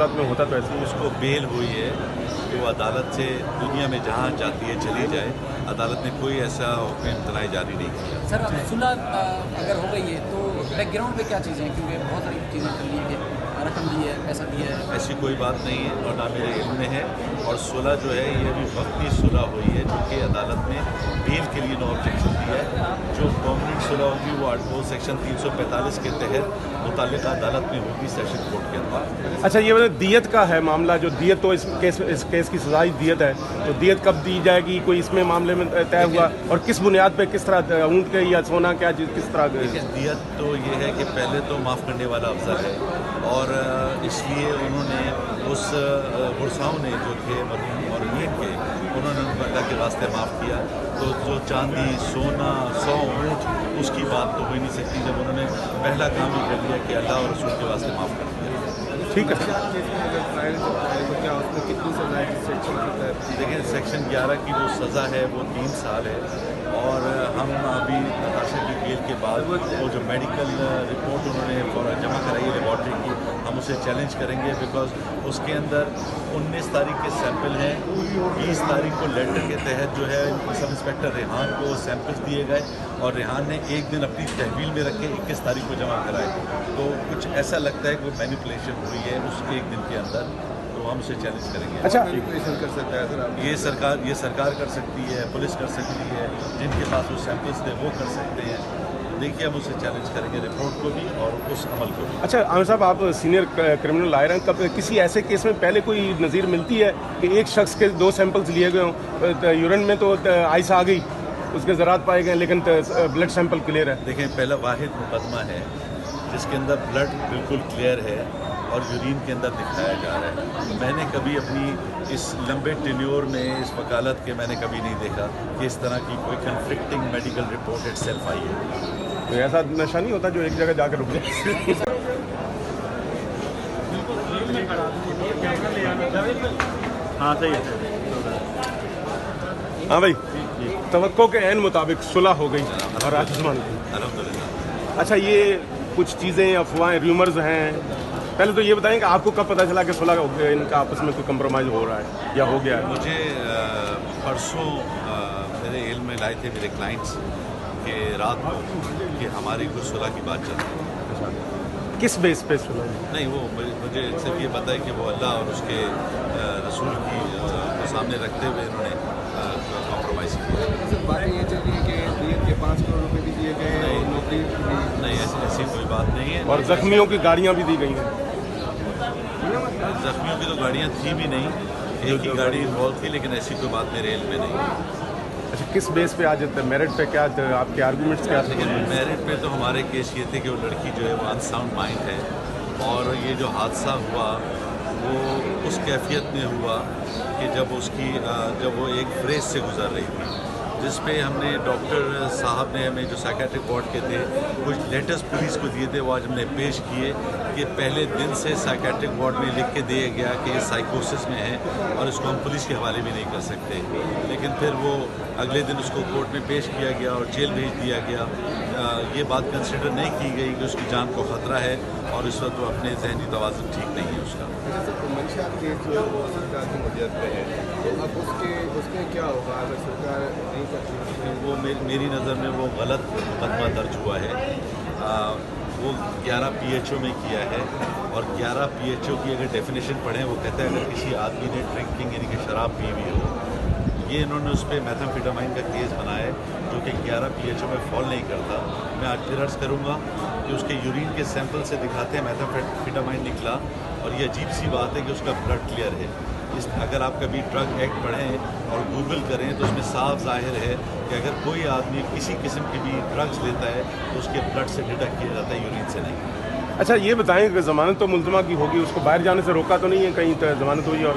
معاملات میں ہوتا تو ایسے ہی اس کو بیل ہوئی ہے کہ وہ عدالت سے دنیا میں جہاں چاہتی ہے چلی جائے. عدالت نے کوئی ایسا حکم امتناعی جاری نہیں کیا. سر صلح اگر ہو گئی ہے تو بیک گراؤنڈ پہ کیا چیزیں ہیں، کیونکہ بہت ساری چیزیں کر لی ہیں کہ رقم دی ہے، پیسہ دیا ہے. ایسی کوئی بات نہیں ہے اور نہ میرے علم میں ہے. اور صلح جو ہے یہ بھی وقتی صلح ہوئی ہے جو کہ عدالت نے بیل کے لیے نو آبجیکشن دیا ہے. جو پرماننٹ صلح ہوگی وہ سیکشن 345 کے تحت متعلقہ عدالت میں ہوگی سیشن کورٹ کے اندر. اچھا یہ دیت کا ہے معاملہ، جو دیت تو اس کیس کی سزا ہی دیت ہے، تو دیت کب دی جائے گی، کوئی اس میں معاملے میں طے ہوا اور کس بنیاد پہ، کس طرح اونٹ کے یا سونا کیا چیز کس طرح؟ دیت تو یہ ہے کہ پہلے تو معاف کرنے والا افضل ہے اور اس لیے انہوں نے اس ورثاؤں نے جو تھے مرحوم مورمین کے، انہوں نے ان کو اللہ کے واسطے معاف کیا. تو جو چاندی سونا 100 اونٹ اس کی بات تو ہو ہی نہیں سکتی جب انہوں نے پہلا کام ہی کر لیا کہ اللہ اور رسول کے واسطے معاف کر دیا. ٹھیک ہے. دیکھیں سیکشن 11 کی جو سزا ہے وہ 3 سال ہے اور ہم ابھی نتاشا کی بیل کے بعد وہ جو میڈیکل رپورٹ انہوں نے جمع کرائی ہے لیبارٹری کی، ہم اسے چیلنج کریں گے بیکاز اس کے اندر 19 تاریخ کے سیمپل ہیں. 20 تاریخ کو لیٹر کے تحت جو ہے سب انسپیکٹر ریحان کو سیمپلز دیے گئے اور ریحان نے ایک دن اپنی تحویل میں رکھے 21 تاریخ کو جمع کرائے. تو کچھ ایسا لگتا ہے کہ وہ مینیپولیشن ہوئی ہے اس ایک دن کے اندر، تو ہم اسے چیلنج کریں گے. اچھا کر سکتا ہے سر یہ سرکار کر سکتی ہے، پولیس کر سکتی ہے، جن کے پاس وہ سیمپلز تھے وہ کر سکتے ہیں. دیکھیے ہم اسے چیلنج کریں گے رپورٹ کو بھی اور اس عمل کو بھی. اچھا عامر صاحب، آپ سینئر کرمنل لائر ہیں، کب کسی ایسے کیس میں پہلے کوئی نظیر ملتی ہے کہ ایک شخص کے 2 سیمپلز لیے گئے ہوں، یورین میں تو آئس آ گئی، اس کے ذرات پائے گئے لیکن بلڈ سیمپل کلیئر ہے؟ دیکھیں پہلا واحد مقدمہ ہے جس کے اندر بلڈ بالکل کلیئر ہے اور یورین کے اندر دکھایا جا رہا ہے. میں نے کبھی اپنی اس لمبے ٹینیور میں اس وکالت کے میں نے کبھی نہیں دیکھا کہ اس طرح کی کوئی conflicting medical report it self I ہے. کوئی ایسا نشہ نہیں ہوتا جو ایک جگہ جا کے رک جائے؟ ہاں صحیح ہے. ہاں بھائی، توقع کے عین مطابق صلح ہو گئی اور آسمان کی. الحمدللہ. اچھا یہ کچھ چیزیں افواہیں ریومرز ہیں، پہلے تو یہ بتائیں کہ آپ کو کب پتہ چلا کہ صلح ان کا آپس میں کوئی کمپرومائز ہو رہا ہے یا ہو گیا ہے؟ مجھے پرسوں میرے علم میں لائے تھے میرے کلائنٹس کہ رات کو کہ ہماری کوئی صلح کی بات چل رہی ہے. کس بیس پہ صلح؟ نہیں وہ مجھے صرف یہ پتہ ہے کہ وہ اللہ اور اس کے رسول کی کو سامنے رکھتے ہوئے انہوں نے کمپرومائز کیا. باتیں یہ چل رہی ہیں کہ دیت کے 5 کروڑ روپے بھی دیے گئے اور نوکری نہیں ایسی کوئی بات نہیں ہے. اور زخمیوں کی گاڑیاں بھی دی گئی ہیں؟ زخمیوں کی تو گاڑیاں تھیں بھی نہیں، ایک ہی گاڑی انوالو تھی، لیکن ایسی کوئی بات میرے علم میں نہیں. اچھا کس بیس پہ آج میرٹ پہ کیا آپ کے آرگومنٹس کیا تھے؟ لیکن میرٹ پہ تو ہمارے کیس یہ تھے کہ وہ لڑکی جو ہے وہ انساؤنڈ مائنڈ ہے اور یہ جو حادثہ ہوا وہ اس کیفیت میں ہوا کہ جب وہ ایک فریز سے گزر رہی تھی، جس پہ ہم نے ڈاکٹر صاحب نے ہمیں جو سائیکیٹرک وارڈ کے تھے کچھ لیٹرز پولیس کو دیے تھے، وہ آج ہم نے پیش کیے کہ پہلے دن سے سائیکیٹرک وارڈ میں لکھ کے دیا گیا کہ یہ سائیکوسس میں ہے اور اس کو ہم پولیس کے حوالے بھی نہیں کر سکتے. لیکن پھر وہ اگلے دن اس کو کورٹ میں پیش کیا گیا اور جیل بھیج دیا گیا. یہ بات کنسیڈر نہیں کی گئی کہ اس کی جان کو خطرہ ہے اور اس وقت وہ اپنے ذہنی توازن ٹھیک نہیں ہے اس کا. منشیات کیس جو سرکار کی مدد پہ ہے تو اب اس میں کیا ہوگا اگر سرکار نہیں کرتی؟ وہ میری نظر میں وہ غلط مقدمہ درج ہوا ہے. وہ 11 PHO میں کیا ہے اور 11 PHO کی اگر ڈیفینیشن پڑھیں وہ کہتا ہے اگر کسی آدمی نے ڈرنکنگ یعنی کہ شراب پی ہوئی ہو، یہ انہوں نے اس پہ میتھامفیٹامائن کا کیس بنایا ہے جو کہ 11 PHO میں فال نہیں کرتا. میں آج پھر عرض کروں گا کہ اس کے یورین کے سیمپل سے دکھاتے ہیں میتھامفیٹامائن نکلا اور یہ عجیب سی بات ہے کہ اس کا بلڈ کلیئر ہے. اگر آپ کبھی ڈرگ ایکٹ پڑھیں اور گوگل کریں تو اس میں صاف ظاہر ہے کہ اگر کوئی آدمی کسی قسم کی بھی ڈرگز لیتا ہے تو اس کے بلڈ سے ڈیٹیکٹ کیا جاتا ہے، یورین سے نہیں. اچھا یہ بتائیں کہ ضمانت تو ملزمہ کی ہوگی، اس کو باہر جانے سے روکا تو نہیں ہے کہیں ضمانت ہوئی اور